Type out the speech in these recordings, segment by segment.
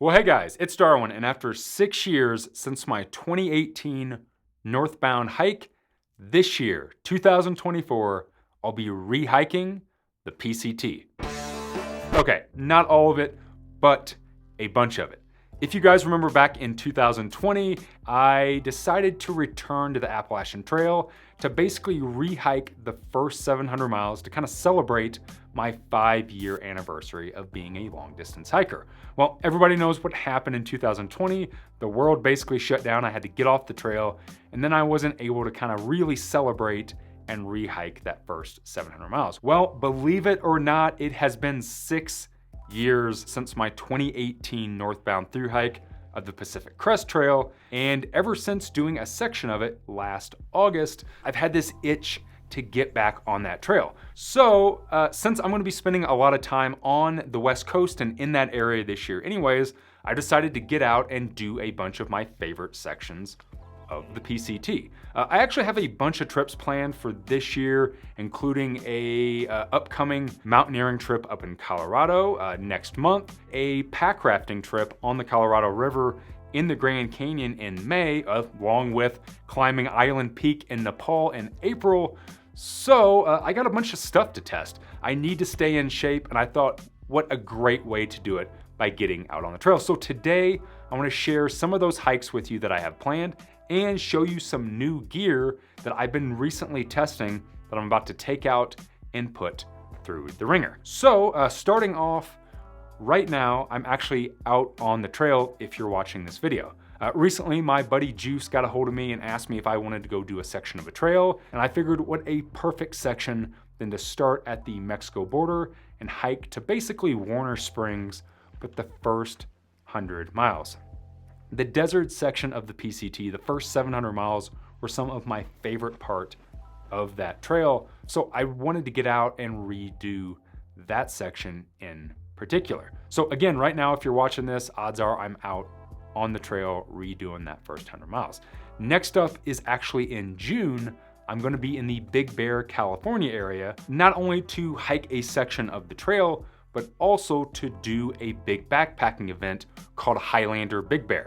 Well, hey guys, it's Darwin, and after 6 years since my 2018 northbound hike, this year, 2024, I'll be re-hiking the PCT. Okay, not all of it, but a bunch of it. If you guys remember back in 2020, I decided to return to the Appalachian Trail to basically re-hike the first 700 miles to kind of celebrate my 5-year anniversary of being a long distance hiker. Well, everybody knows what happened in 2020. The world basically shut down. I had to get off the trail, and then I wasn't able to kind of really celebrate and re-hike that first 700 miles. Well, believe it or not, it has been 6 years since my 2018 northbound through hike of the Pacific Crest Trail, and ever since doing a section of it last August, I've had this itch to get back on that trail. So since I'm gonna be spending a lot of time on the West Coast and in that area this year anyways, I decided to get out and do a bunch of my favorite sections of the PCT. I actually have a bunch of trips planned for this year, including a upcoming mountaineering trip up in Colorado next month, a pack rafting trip on the Colorado River in the Grand Canyon in May, along with climbing Island Peak in Nepal in April. So I got a bunch of stuff to test. I need to stay in shape, and I thought, what a great way to do it by getting out on the trail. So today, I wanna share some of those hikes with you that I have planned and show you some new gear that I've been recently testing that I'm about to take out and put through the ringer. So starting off right now, I'm actually out on the trail if you're watching this video. Recently, my buddy Juice got a hold of me and asked me if I wanted to go do a section of a trail, and I figured what a perfect section than to start at the Mexico border and hike to basically Warner Springs, but the first 100 miles. The desert section of the PCT, the first 700 miles, were some of my favorite part of that trail. So I wanted to get out and redo that section in particular. So again, right now, if you're watching this, odds are I'm out on the trail redoing that first 100 miles. Next up is actually in June. I'm gonna be in the Big Bear, California area, not only to hike a section of the trail, but also to do a big backpacking event called Highlander Big Bear.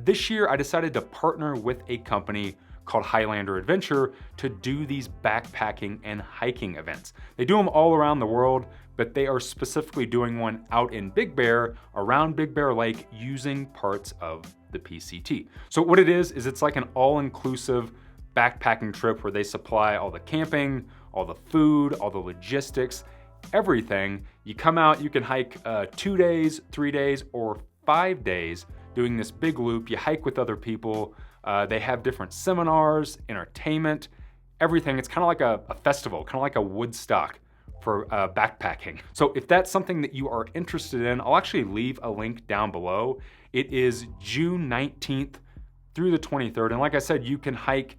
This year, I decided to partner with a company called Highlander Adventure to do these backpacking and hiking events. They do them all around the world, but they are specifically doing one out in Big Bear, around Big Bear Lake, using parts of the PCT. So what it is it's like an all-inclusive backpacking trip where they supply all the camping, all the food, all the logistics, everything. You come out, you can hike 2 days, 3 days, or 5 days doing this big loop. You hike with other people. They have different seminars, entertainment, everything. It's kind of like a festival, kind of like a Woodstock for backpacking. So if that's something that you are interested in, I'll actually leave a link down below. It is June 19th through the 23rd. And like I said, you can hike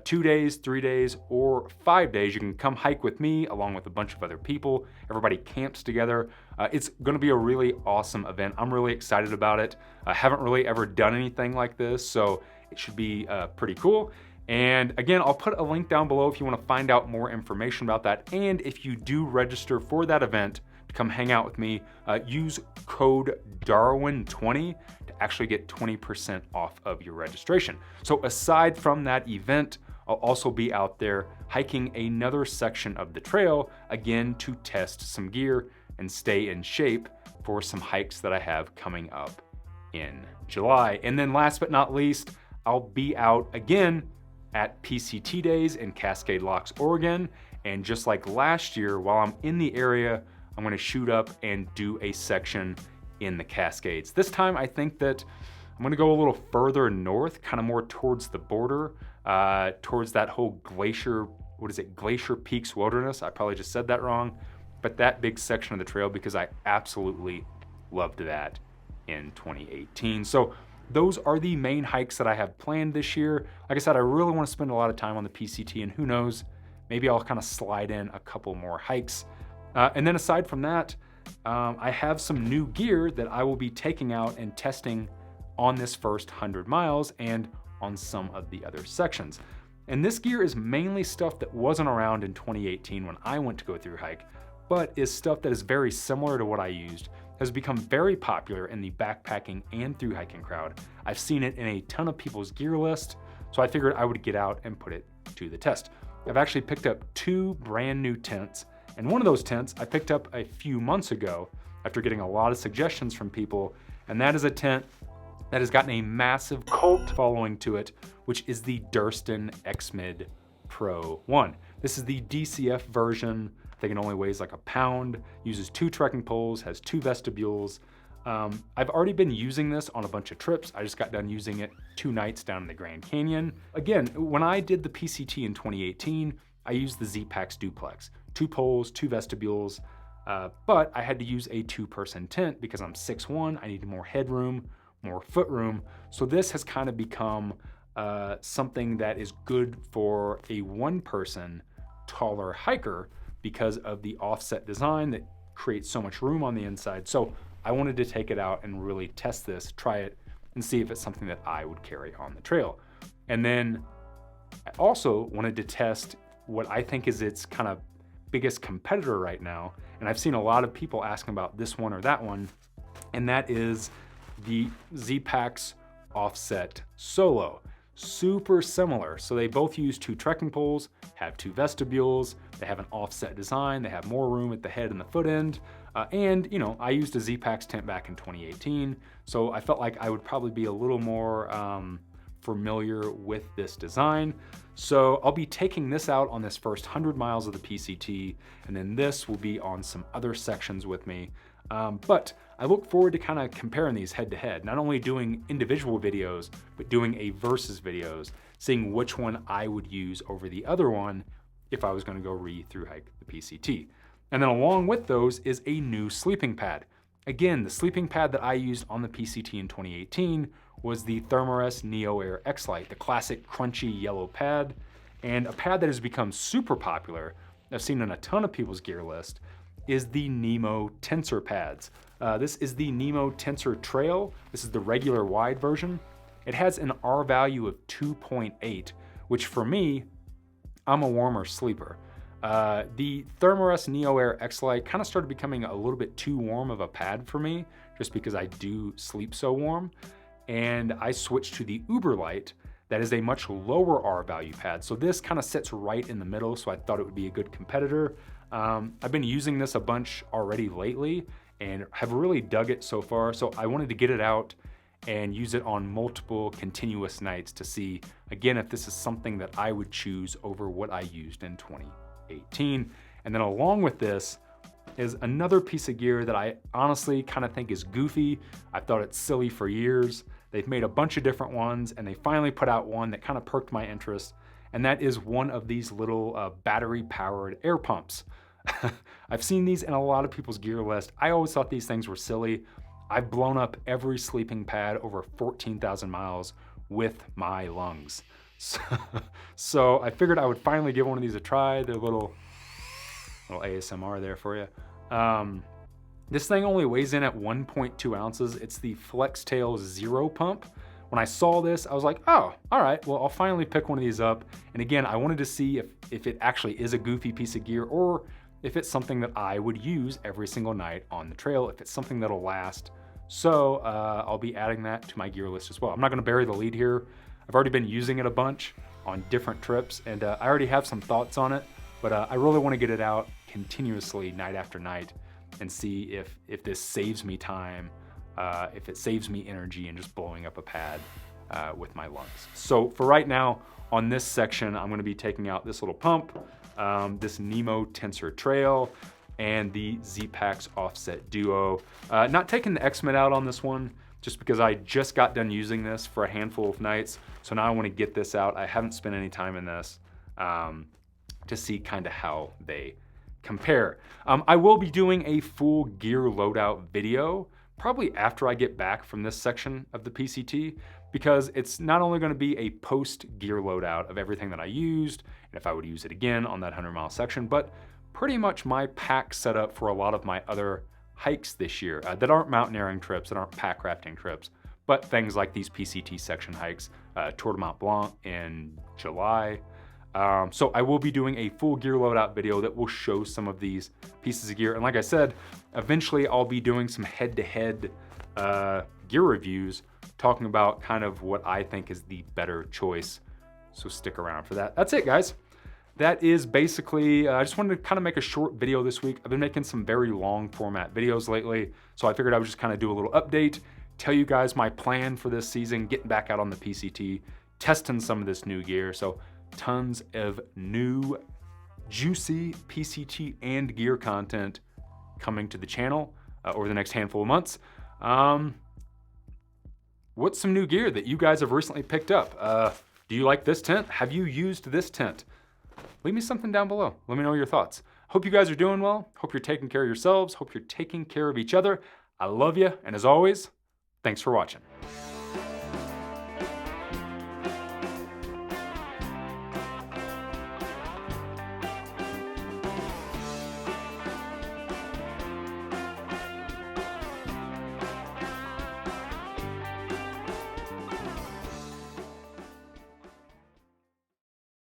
2 days, 3 days, or 5 days. You can come hike with me along with a bunch of other people. Everybody camps together. It's gonna be a really awesome event. I'm really excited about it. I haven't really ever done anything like this, so it should be pretty cool. And again, I'll put a link down below if you wanna find out more information about that. And if you do register for that event to come hang out with me, use code Darwin20 to actually get 20% off of your registration. So aside from that event, I'll also be out there hiking another section of the trail, again, to test some gear and stay in shape for some hikes that I have coming up in July. And then last but not least, I'll be out again at PCT Days in Cascade Locks, Oregon. And just like last year, while I'm in the area, I'm gonna shoot up and do a section in the Cascades. This time, I think that I'm gonna go a little further north, kind of more towards the border, towards that whole glacier, Glacier Peaks Wilderness. I probably just said that wrong, but that big section of the trail, because I absolutely loved that in 2018. So those are the main hikes that I have planned this year. Like I said, I really wanna spend a lot of time on the PCT, and who knows, maybe I'll kind of slide in a couple more hikes. And then aside from that, I have some new gear that I will be taking out and testing on this first 100 miles and on some of the other sections. And this gear is mainly stuff that wasn't around in 2018 when I went to go through hike, but is stuff that is very similar to what I used has become very popular in the backpacking and through hiking crowd. I've seen it in a ton of people's gear list, so I figured I would get out and put it to the test. I've actually picked up 2 brand new tents, and one of those tents I picked up a few months ago after getting a lot of suggestions from people, and that is a tent that has gotten a massive cult following to it, which is the Durston X-Mid Pro 1. This is the DCF version. I think it only weighs like a pound, uses 2 trekking poles, has 2 vestibules. I've already been using this on a bunch of trips. I just got done using it 2 nights down in the Grand Canyon. Again, when I did the PCT in 2018, I used the Z-Packs Duplex. 2 poles, 2 vestibules, but I had to use a 2-person tent because I'm 6'1", I needed more headroom, more foot room. So this has kind of become something that is good for a 1-person taller hiker because of the offset design that creates so much room on the inside. So I wanted to take it out and really test this, try it, and see if it's something that I would carry on the trail. And then I also wanted to test what I think is its kind of biggest competitor right now. And I've seen a lot of people asking about this one or that one, and that is the Z-Packs Offset Solo. Super similar. So they both use 2 trekking poles, have 2 vestibules, they have an offset design, they have more room at the head and the foot end. And you know, I used a Z-Packs tent back in 2018, so I felt like I would probably be a little more familiar with this design. So I'll be taking this out on this first 100 miles of the PCT, and then this will be on some other sections with me. But I look forward to kind of comparing these head to head, not only doing individual videos, but doing a versus videos, seeing which one I would use over the other one if I was going to go through hike the PCT. And then along with those is a new sleeping pad. Again, the sleeping pad that I used on the PCT in 2018 was the Thermarest Neo Air X-Lite, the classic crunchy yellow pad, and a pad that has become super popular, I've seen on a ton of people's gear list, is the Nemo Tensor pads. This is the Nemo Tensor Trail. This is the regular wide version. It has an R value of 2.8, which for me, I'm a warmer sleeper. The Thermarest Neo Air X-Lite kind of started becoming a little bit too warm of a pad for me, just because I do sleep so warm. And I switched to the Uberlite, that is a much lower R value pad. So this kind of sits right in the middle, so I thought it would be a good competitor. I've been using this a bunch already lately and have really dug it so far. So I wanted to get it out and use it on multiple continuous nights to see, again, if this is something that I would choose over what I used in 2018. And then along with this is another piece of gear that I honestly kind of think is goofy. I've thought it's silly for years. They've made a bunch of different ones, and they finally put out one that kind of perked my interest, and that is one of these little battery-powered air pumps. I've seen these in a lot of people's gear list. I always thought these things were silly. I've blown up every sleeping pad over 14,000 miles with my lungs. So I figured I would finally give one of these a try. They're a little ASMR there for you. This thing only weighs in at 1.2 ounces. It's the FlexTail Zero pump. When I saw this, I was like, oh, all right, well, I'll finally pick one of these up. And again, I wanted to see if it actually is a goofy piece of gear or if it's something that I would use every single night on the trail, if it's something that'll last. So I'll be adding that to my gear list as well. I'm not gonna bury the lead here. I've already been using it a bunch on different trips, and I already have some thoughts on it, but I really wanna get it out continuously night after night and see if this saves me time, if it saves me energy in just blowing up a pad with my lungs. So for right now, on this section, I'm gonna be taking out this little pump, this Nemo Tensor Trail, and the Z-Packs Offset Duo. Not taking the X-Mid out on this one, just because I just got done using this for a handful of nights. So now I wanna get this out. I haven't spent any time in this to see kind of how they compare. I will be doing a full gear loadout video, probably after I get back from this section of the PCT, because it's not only gonna be a post gear loadout of everything that I used, and if I would use it again on that 100-mile section, but pretty much my pack setup for a lot of my other hikes this year that aren't mountaineering trips, that aren't pack rafting trips, but things like these PCT section hikes, Tour de Mont Blanc in July, So I will be doing a full gear loadout video that will show some of these pieces of gear. And like I said, eventually I'll be doing some head-to-head gear reviews, talking about kind of what I think is the better choice. So stick around for that. That's it, guys. That is basically, I just wanted to kind of make a short video this week. I've been making some very long format videos lately, so I figured I would just kind of do a little update, tell you guys my plan for this season, getting back out on the PCT, testing some of this new gear. So tons of new, juicy PCT and gear content coming to the channel over the next handful of months. What's some new gear that you guys have recently picked up? Do you like this tent? Have you used this tent? Leave me something down below. Let me know your thoughts. Hope you guys are doing well. Hope you're taking care of yourselves. Hope you're taking care of each other. I love you. And as always, thanks for watching.